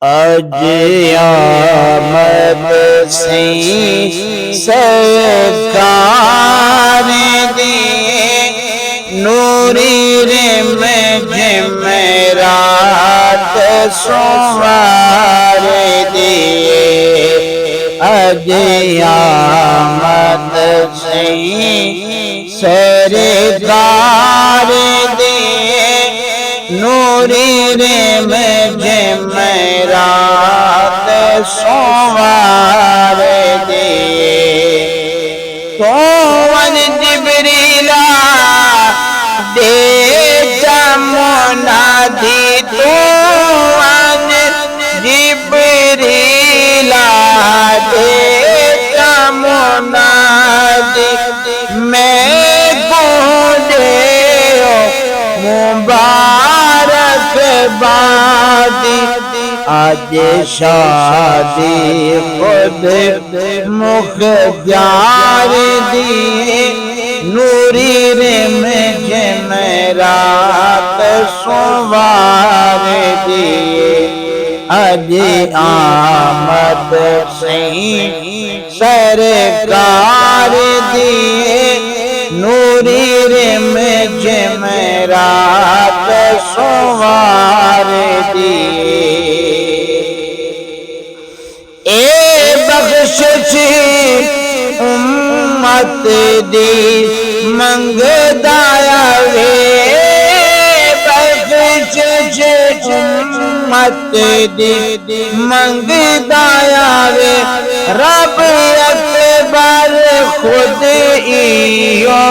अज आमद से सरकार दिए नूरी रिम जमेरात सोमवार दिए। अज आमद से सरकार दिए नूरी रिम जमेरात सोमवार दिए। तो वन जिब्रीला दे मुनादी तो वन जिब्रीला दे मुनादी मैं गूंजे मुबारक बादी। आज शादी खुद मुख्तियार दिए नूरी रिम जमेरात सोमवार दिए। अज आमद से सरकार दिए नूरी रिम जमेरात सोमवार दिए। ए बख्शिश उम्मत दी मंगदाया वे बख्शिश उम्मत दी मंगदाया वे रब अकबर खुद इयो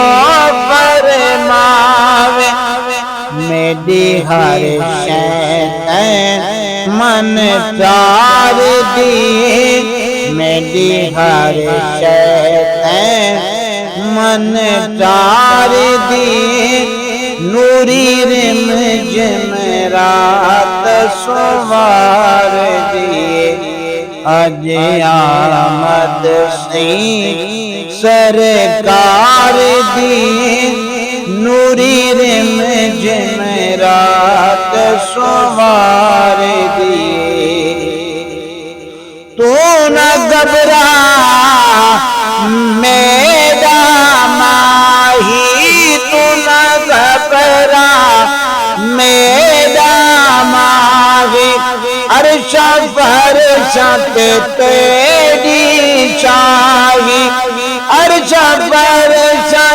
फरमावे। मेरी हर शैतान मन तार दिए मेरी हर शैतान मन तार दिए नूरी रिम जमेरात सोमवार दिए। अज आमद से सरकार दिए नूरी रिम जमेरात सोमवार दिए। तू न घबरा मेरा माही तू न घबरा मेरा माही अर्शा फरशा तेरी शाही अर्शा फरशा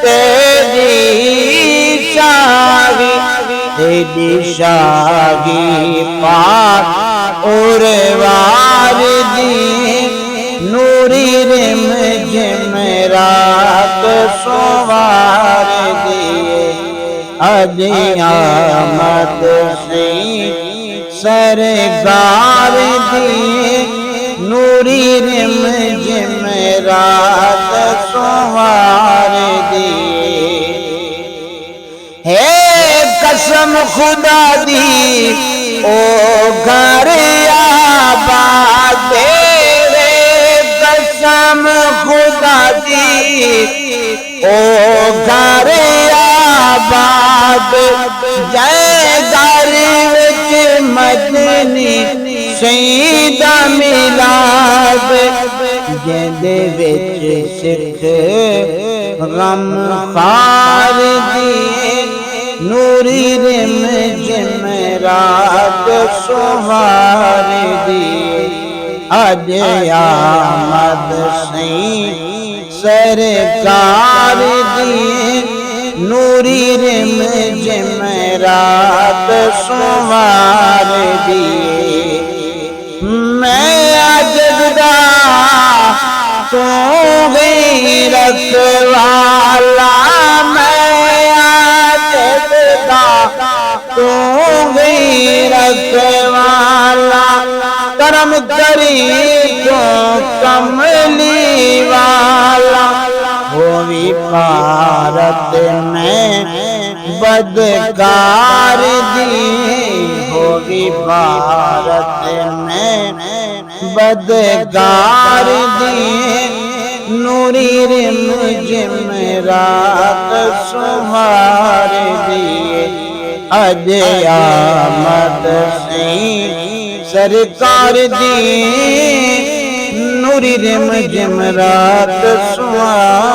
तेरी शाही तेरी शाही पाक और वार दिए नूरी रिम जमेरात सोमवार दिए। अज आमद से सरकार दिए नूरी रिम जमेरात सोमवार दिए। है कसम खुदा दी ओ घर आबाद तेरे कसम खुदा दी ओ घर आबाद जय घर विच मदनी शहीदा मिलाद जिंदे विच सिख गम खार दिए नूरी रिम जमेरात सोमवार दिए। अज आमद से सरकार दिए नूरी रिम जमेरात सोमवार दिए। मैं अजदा तू गई रखवाला तू गई रखवाला करम करी तो कमली वाला होवी भारत में बदकार दिए होवी भारत में बदकार दिए नूरी रिम जमेरात सोमवार दिए। अज आमद से सरकार दी नूरी रिम जिम रात सुहानी।